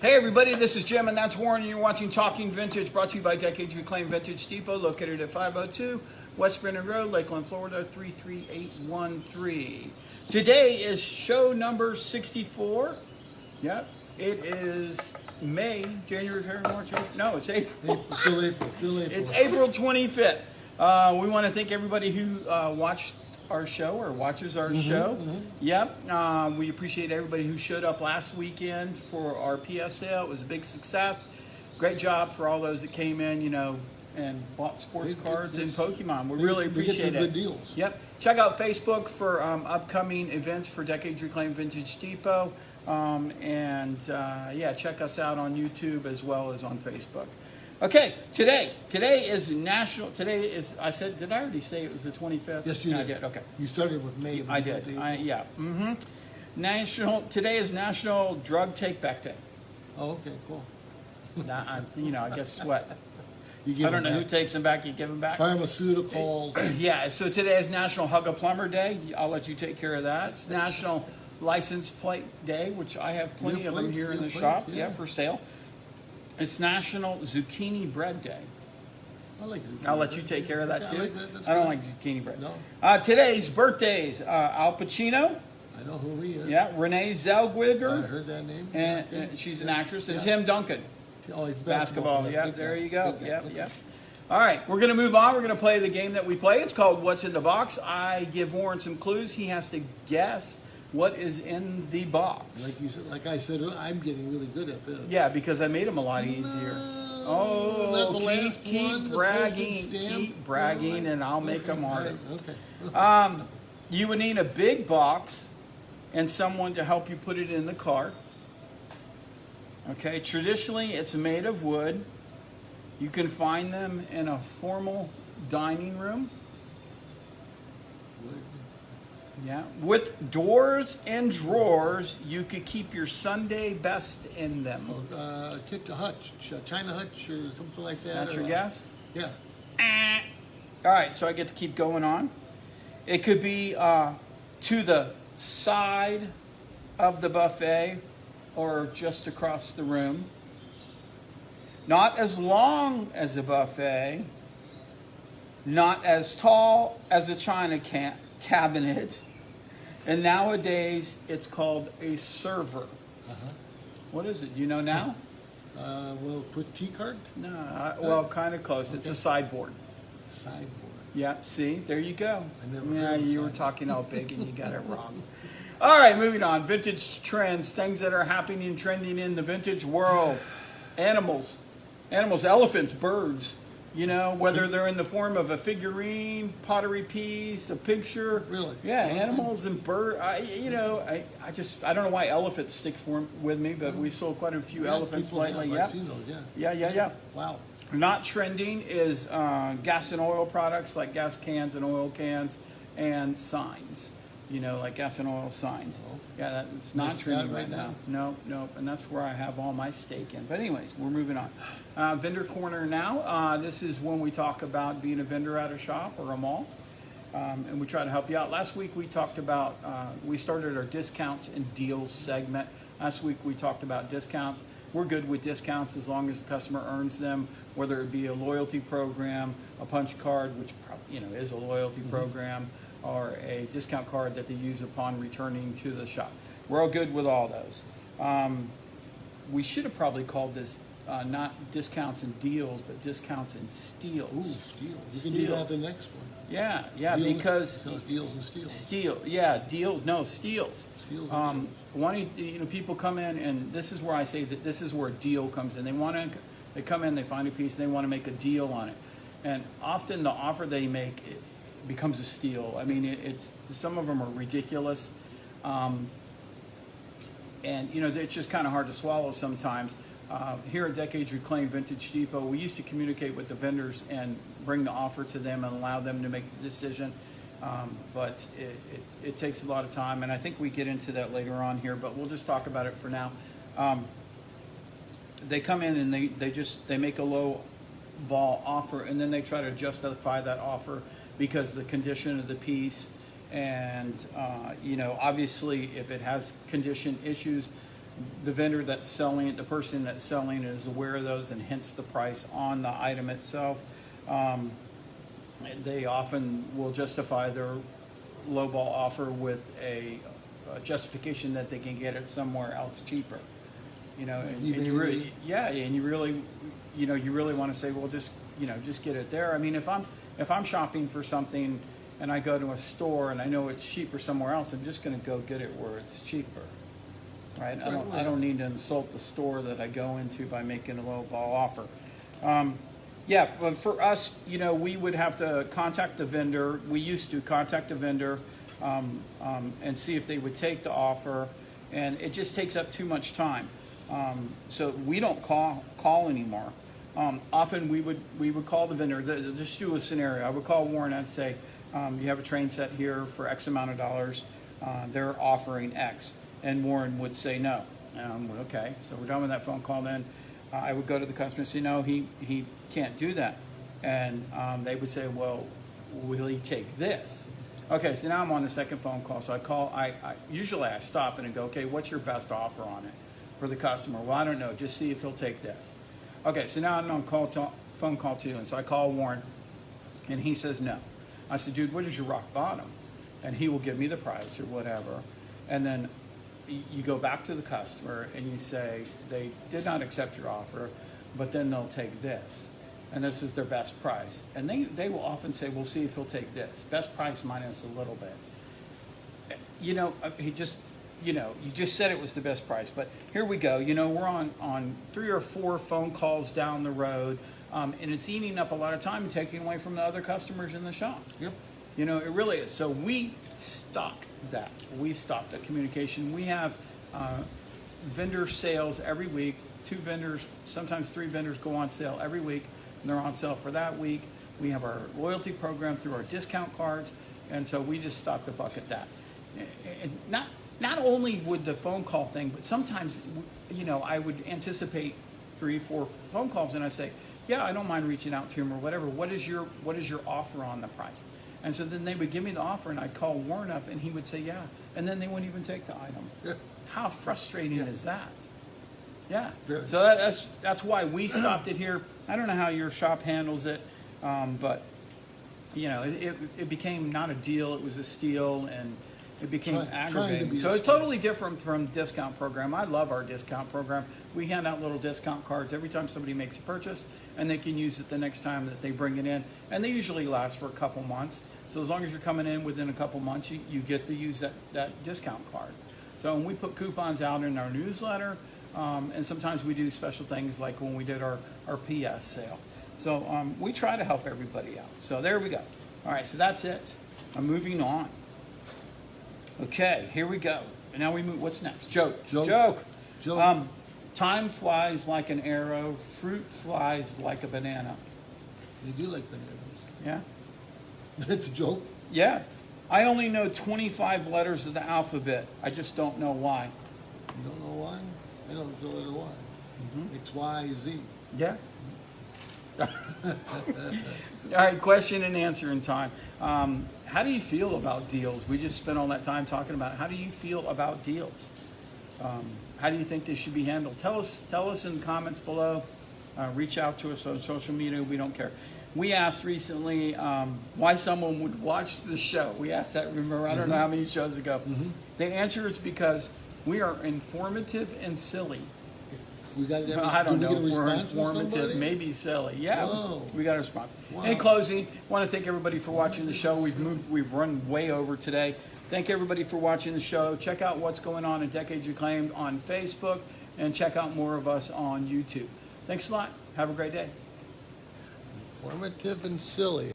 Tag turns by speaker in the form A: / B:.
A: Hey everybody, this is Jim and that's Warren and you're watching Talking Vintage, brought to you by Decades Reclaimed Vintage Depot, located at 502 West Brennan Road, Lakeland, Florida 33813. Today is show number 64. Yep, it is May, January, February, March, April. No, it's April.
B: Still April.
A: It's April 25th. We want to thank everybody who watched our show or watches our show. Yep. We appreciate everybody who showed up last weekend for our PS sale. It was a big success. Great job for all those that came in, and bought sports cards and Pokemon. We really appreciate it.
B: They get some good deals.
A: Yep. Check out Facebook for upcoming events for Decades Reclaimed Vintage Depot. Check us out on YouTube as well as on Facebook. Okay, today is national. I said, did I already say it was the 25th?
B: Yes, you did.
A: I did. Okay.
B: You started with May.
A: I did. Today is National Drug Take Back Day.
B: Oh, okay, cool.
A: I guess what?
B: You give
A: I don't know
B: them
A: who
B: back.
A: takes them back. You give them back.
B: Pharmaceuticals.
A: Yeah. So today is National Hug a Plumber Day. I'll let you take care of that. It's National License Plate Day, which I have plenty of them here in the shop. Yeah, for sale. It's National Zucchini Bread Day.
B: I like zucchini.
A: I'll let you take care of that too.
B: I like that. That's
A: I don't
B: good.
A: like zucchini bread.
B: No.
A: Today's birthdays: Al Pacino.
B: I know who he is.
A: Yeah, Renee
B: I
A: Zellweger,
B: heard that name.
A: and
B: Okay.
A: she's an actress, and
B: Yeah.
A: Tim Duncan,
B: Oh, it's
A: basketball. Yeah,
B: Good
A: there
B: guy.
A: you go.
B: Good guy.
A: Yep,
B: Okay.
A: yep. All right, we're gonna move on. We're gonna play the game that we play. It's called What's in the Box. I give Warren some clues. He has to guess what is in the box.
B: Like you said, like I said, I'm getting really good at this.
A: Yeah, because I made them a lot easier.
B: Oh, not the
A: keep,
B: last
A: keep
B: one, the
A: bragging,
B: postage stamp.
A: keep bragging,
B: All right.
A: and I'll make them harder.
B: Right, okay.
A: You would need a big box and someone to help you put it in the cart. Okay, traditionally it's made of wood. You can find them in a formal dining room. Yeah, with doors and drawers, you could keep your Sunday best in them.
B: Kick a hutch, China hutch, or something like that.
A: That's
B: or,
A: your guess?
B: Yeah.
A: All right, so I get to keep going on. It could be to the side of the buffet or just across the room. Not as long as a buffet. Not as tall as a china cabinet. And nowadays, it's called a server. What is it? Do you know now?
B: We'll put T card.
A: No, kind of close. It's a sideboard.
B: Sideboard.
A: Yeah, see, there you go.
B: I never heard
A: Yeah,
B: of
A: you were
B: sideboard.
A: talking all big and you got it wrong. All right, moving on. Vintage trends, things that are happening and trending in the vintage world. Animals, elephants, birds. Whether they're in the form of a figurine, pottery piece, a picture.
B: Really?
A: Yeah,
B: Okay.
A: animals and birds. I don't know why elephants stick with me, but we sold quite a few elephants
B: people
A: lately.
B: have.
A: Yeah.
B: I've seen those, yeah.
A: Yeah.
B: Wow.
A: Not trending is gas and oil products like gas cans and oil cans and signs. Like gas and oil signs.
B: Okay.
A: Yeah, that's not
B: That's
A: trending
B: that
A: right
B: right
A: now. No, and that's where I have all my stake in. But anyways, we're moving on. Vendor corner now. This is when we talk about being a vendor at a shop or a mall. And we try to help you out. Last week we talked about, we started our discounts and deals segment. Last week we talked about discounts. We're good with discounts as long as the customer earns them, whether it be a loyalty program, a punch card, which is a loyalty program, or a discount card that they use upon returning to the shop. We're all good with all those. We should have probably called this not discounts and deals, but discounts and steals.
B: Ooh, steals. You can do that the next one.
A: Yeah,
B: Deals,
A: because
B: so deals and steals.
A: Steals.
B: Steals and
A: People come in, and this is where I say that this is where a deal comes in. They come in, they find a piece, and they want to make a deal on it. And often the offer they make it becomes a steal. I mean, it's some of them are ridiculous, and it's just kind of hard to swallow sometimes. Here at Decades Reclaimed Vintage Depot, we used to communicate with the vendors and bring the offer to them and allow them to make the decision. But it takes a lot of time, and I think we get into that later on here, but we'll just talk about it for now. They come in and they make a low ball offer, and then they try to justify that offer because the condition of the piece, and obviously if it has condition issues, the vendor that's selling it, the person that's selling it is aware of those and hence the price on the item itself. They often will justify their lowball offer with a justification that they can get it somewhere else cheaper. You know, and you really, yeah, and you really, you know, you really want to say, well, just get it there. I mean, if I'm shopping for something and I go to a store and I know it's cheaper somewhere else, I'm just going to go get it where it's cheaper, right? I don't need to insult the store that I go into by making a low ball offer. Yeah, but for us, you know, we would have to contact the vendor. We used to contact the vendor and see if they would take the offer, and it just takes up too much time. So we don't call anymore. Often we would call the vendor. Just do a scenario. I would call Warren and say, you have a train set here for X amount of dollars. They're offering X, and Warren would say no. Okay, so we're done with that phone call. Then I would go to the customer and say, no, he can't do that, and they would say, well, will he take this? Okay, so now I'm on the second phone call. So I usually I stop and go, okay, what's your best offer on it for the customer? Well, I don't know. Just see if he'll take this. Okay, so now I'm on phone call 2, and so I call Warren, and he says no. I said, dude, what is your rock bottom? And he will give me the price or whatever, and then you go back to the customer and you say they did not accept your offer, but then they'll take this, and this is their best price. And they will often say, we'll see if he'll take this. Best price minus a little bit. You know, you just said it was the best price, but here we go. You know, we're on 3 or 4 phone calls down the road, and it's eating up a lot of time and taking away from the other customers in the shop.
B: Yep.
A: You know, it really is. So we stopped that. We stopped that communication. We have vendor sales every week. 2 vendors, sometimes 3 vendors go on sale every week, and they're on sale for that week. We have our loyalty program through our discount cards, and so we just stopped the buck at that. And not only would the phone call thing, but sometimes, you know, I would anticipate 3, 4 phone calls, and I say, yeah, I don't mind reaching out to him or whatever. What is your offer on the price? And so then they would give me the offer, and I'd call Warren up, and he would say, yeah. And then they wouldn't even take the item.
B: Yeah.
A: How frustrating is that? Yeah.
B: Really.
A: So that's why we stopped it here. I don't know how your shop handles it, but, you know, it became not a deal. It was a steal, and it became aggravating. So it's totally different from discount program. I love our discount program. We hand out little discount cards every time somebody makes a purchase, and they can use it the next time that they bring it in. And they usually last for a couple months. So as long as you're coming in within a couple months, you get to use that discount card. So when we put coupons out in our newsletter, and sometimes we do special things like when we did our PS sale. So we try to help everybody out. So there we go. All right, so that's it. I'm moving on. Okay, here we go. And now we move. What's next? Joke. Time flies like an arrow. Fruit flies like a banana.
B: They do like bananas.
A: Yeah?
B: That's a joke.
A: Yeah. I only know 25 letters of the alphabet. I just don't know why.
B: You don't know why? I know the letter Y.
A: Mm-hmm.
B: X, Y, Z.
A: Yeah. All right, question and answer in time. How do you feel about deals? We just spent all that time talking about it. How do you feel about deals? How do you think they should be handled? Tell us in the comments below. Reach out to us on social media. We don't care. We asked recently why someone would watch the show. We asked that, remember, I don't know how many shows ago. Mm-hmm. The answer is because we are informative and silly.
B: We got that.
A: I don't know if we're
B: response from
A: informative,
B: somebody?
A: maybe silly. Yeah,
B: Whoa.
A: we got a response.
B: Wow.
A: In closing, want to thank everybody for watching the show. We've run way over today. Thank everybody for watching the show. Check out what's going on in Decades Reclaimed on Facebook, and check out more of us on YouTube. Thanks a lot. Have a great day.
B: Informative and silly.